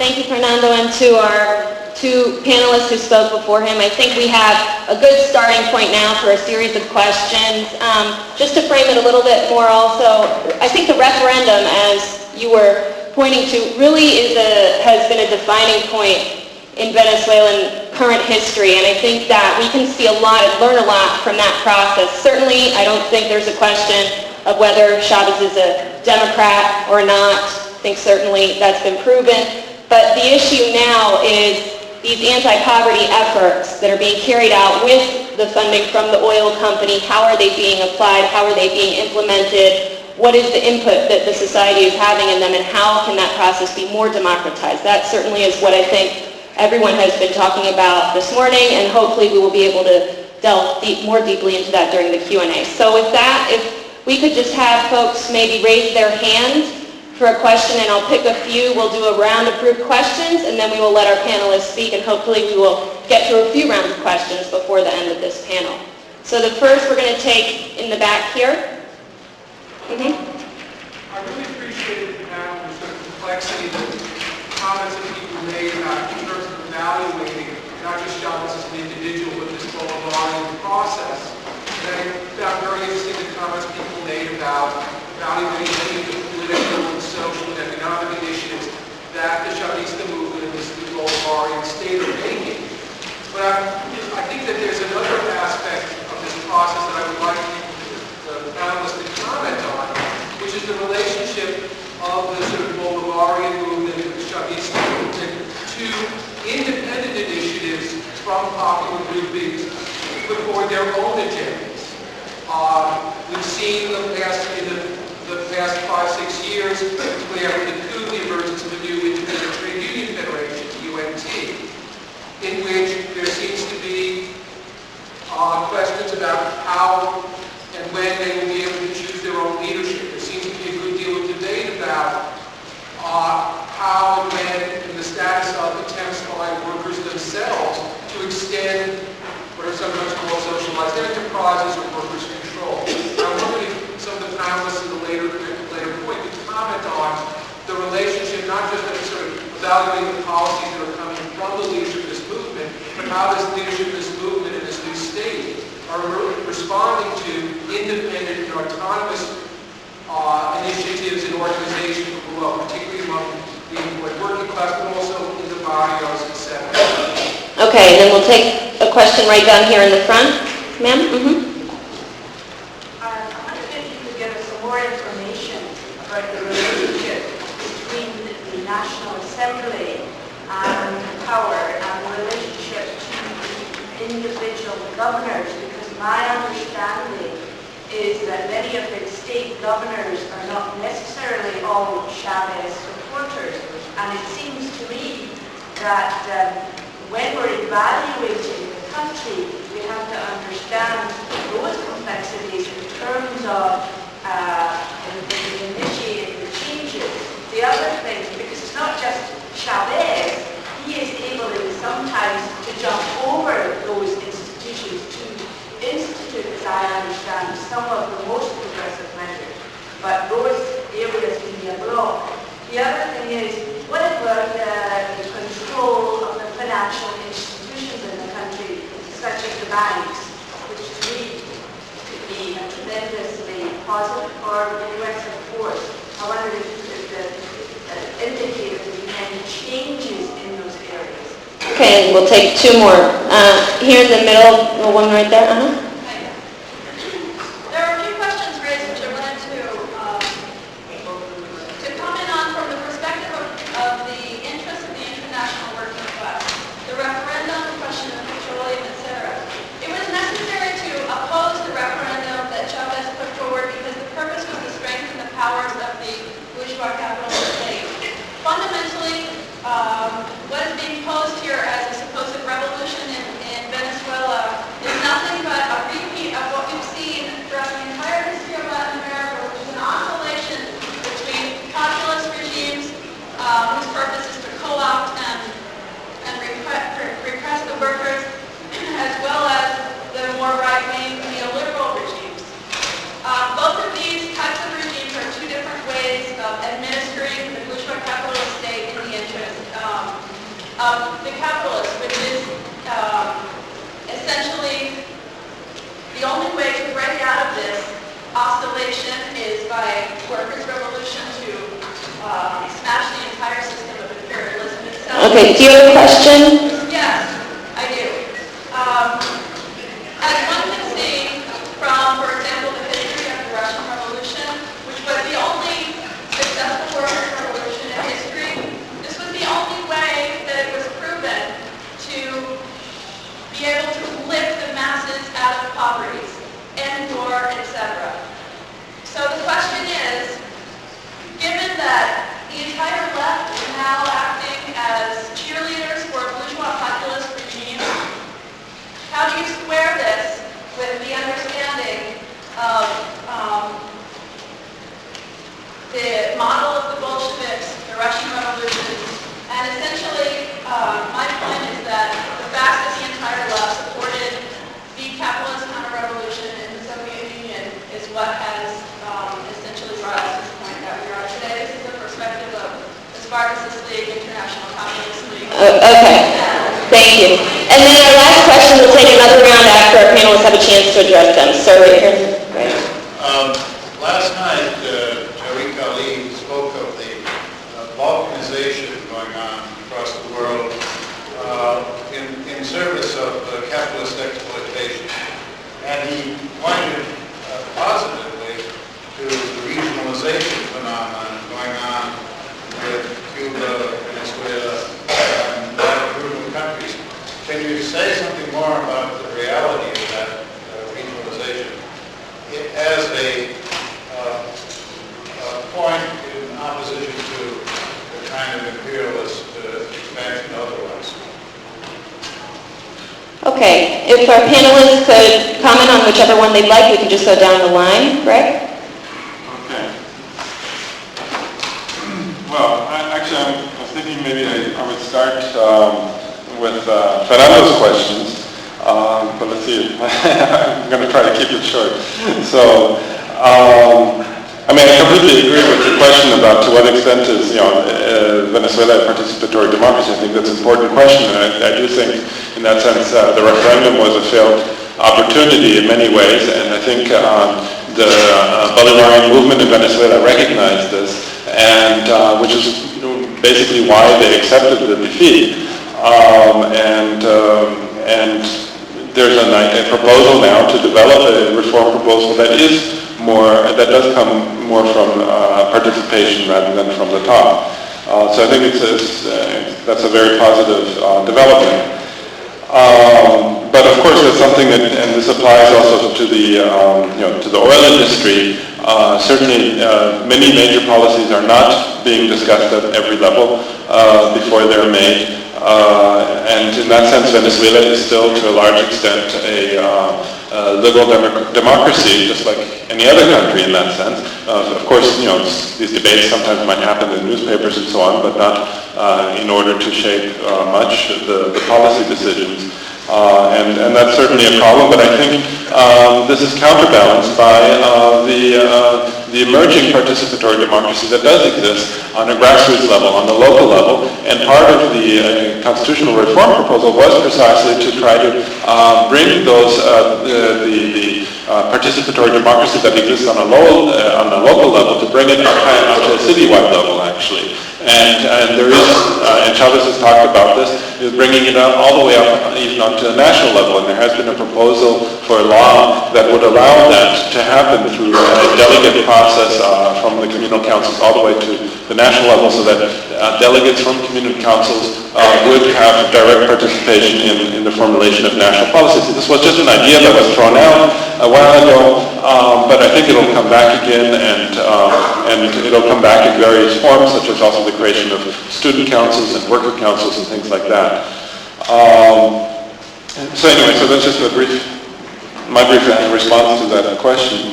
Thank you, Fernando, and to our two panelists who spoke before him. I think we have a good starting point now for a series of questions. Just to frame it a little bit more also, I think the referendum, as you were pointing to, really has been a defining point in Venezuelan current history, and I think that we can see a lot and learn a lot from that process. Certainly, I don't think there's a question of whether Chavez is a Democrat or not. I think certainly that's been proven. But the issue now is these anti-poverty efforts that are being carried out with the funding from the oil company. How are they being applied? How are they being implemented? What is the input that the society is having in them, and how can that process be more democratized? That certainly is what I think everyone has been talking about this morning, and hopefully we will be able to delve more deeply into that during the Q&A. So with that, if we could just have folks maybe raise their hand for a question, and I'll pick a few. We'll do a round of group questions, and then we will let our panelists speak, and hopefully we will get through a few rounds of questions before the end of this panel. So the first we're going to take in the back here. I really appreciated the panel and the complexity of the comments that people made about in terms of evaluating not just Chavez as an individual, but this Bolivarian process. And I found very interesting the comments people made about evaluating the political and social and economic initiatives that the Chavista movement and this Bolivarian state are making. But I think that there's another aspect of this process that I would like the panelists to comment on, which is the relationship of the sort of Bolivarian movement and the Chavista movement to independent initiatives from popular groupings for their own agendas. We've seen in the past 5-6 years, particularly after the coup, the emergence of a new independent trade union federation, UNT, in which there seems to be questions about how and when they will be able to choose their own leadership. There seems to be a good deal of debate about how and when, and the status of attempts by workers themselves to extend what are sometimes called socialized enterprises or workers' control. I'm wondering if some of the panelists in the later point could comment on the relationship, not just of sort of evaluating the policies that are coming from the leadership of this movement, but how this leadership of this movement and this new state are responding to independent and autonomous initiatives and organizations below, particularly among the working class, but also in the barrios, etc. Okay, and then we'll take a question right down here in the front. Ma'am? I wonder if you could give us some more information about the relationship between the National Assembly and power and the relationship to individual governors, because my understanding is that many of the state governors are not necessarily all Chavez supporters, and it seems to me that when we're evaluating the country, we have to understand those complexities in terms of initiating the changes. The other thing, because it's not just Chavez, he is able sometimes to jump over those institutions to institute, as I understand, some of the most progressive measures. But those areas can be a block. The other thing is, what about the control of the financial institutions in the country, such as the banks, which to me could be a tremendously positive, or the U.S. of course. I wonder if you could indicate if there have any changes in those areas. Okay, we'll take two more. Here in the middle, one right there. There are a few questions raised which I wanted to comment on from the perspective of the interests of the international working class. The referendum, the question of petroleum, etc. It was necessary to oppose the referendum that Chavez put forward because the purpose was to strengthen the powers of the bourgeois capitalist state. Fundamentally, what is being posed here as a supposed revolution in Venezuela is nothing but a the capitalist, which is essentially the only way to break out of this oscillation is by workers' revolution to smash the entire system of imperialism itself. Okay, do you have a question? Yes, I do. As one can see from, for example, the history of the Russian Revolution, which was the only successful workers' revolution in history, this was the only way that it was proven to be able to lift the masses out of poverty, end war, etc. So the question is, given that the entire left is now acting as cheerleaders for a bourgeois populist regime, how do you square this with the understanding of the model of the Bolsheviks, the Russian Revolution, and essentially my point is that the fact that the entire left supported the capitalist counter-revolution in the Soviet Union is what has essentially brought us to the point that we are today. This is the perspective of the Spartacist League, International Communist League. Okay, thank you. And then our last question, we'll take another round after our panelists have a chance to address them. Sir, right here. Right. Last night, Tariq Ali spoke of the balkanization going on across the world in service of capitalist exploitation. And he pointed positively to the regionalization phenomenon going on with Cuba, Venezuela, and that group of countries. Can you say something more about the reality of that regionalization as a point in opposition to the kind of imperialist expansion otherwise? Okay, if our panelists could comment on whichever one they'd like, we can just go down the line. Greg? Okay. Well, actually, I was thinking maybe I would start with Fernando's questions, but let's see. I'm going to try to keep it short. So, I mean, I completely agree with your question about to what extent is, Venezuela a participatory democracy. I think that's an important question, and I do think, in that sense, the referendum was a failed opportunity in many ways, and I think the Bolivarian movement in Venezuela recognized this, and which is basically why they accepted the defeat. And there's a proposal now to develop a reform proposal that does come more from participation rather than from the top. So I think that's a very positive development. But of course, it's something that, and this applies also to the to the oil industry. Certainly, many major policies are not being discussed at every level before they're made. And in that sense, Venezuela is still, to a large extent, a liberal democracy, just like any other country in that sense. Of course, these debates sometimes might happen in newspapers and so on, but not in order to shape much the policy decisions. And that's certainly a problem, but I think this is counterbalanced by the emerging participatory democracy that does exist on a grassroots level, on the local level, and part of the constitutional reform proposal was precisely to try to bring those the participatory democracy that exists on a local level, to bring it up to a citywide level, actually. And there is, and Chavez has talked about this, is bringing it up all the way up, even onto a national level. And there has been a proposal for a law that would allow that to happen through a delegate process from the communal councils all the way to the national level, so that delegates from communal councils would have direct participation in the formulation of national policies. This was just an idea that was thrown out a while ago, but I think it'll come back again, and it'll come back in various forms, such as also the creation of student councils and worker councils and things like that. So anyway, so that's just my brief response to that question.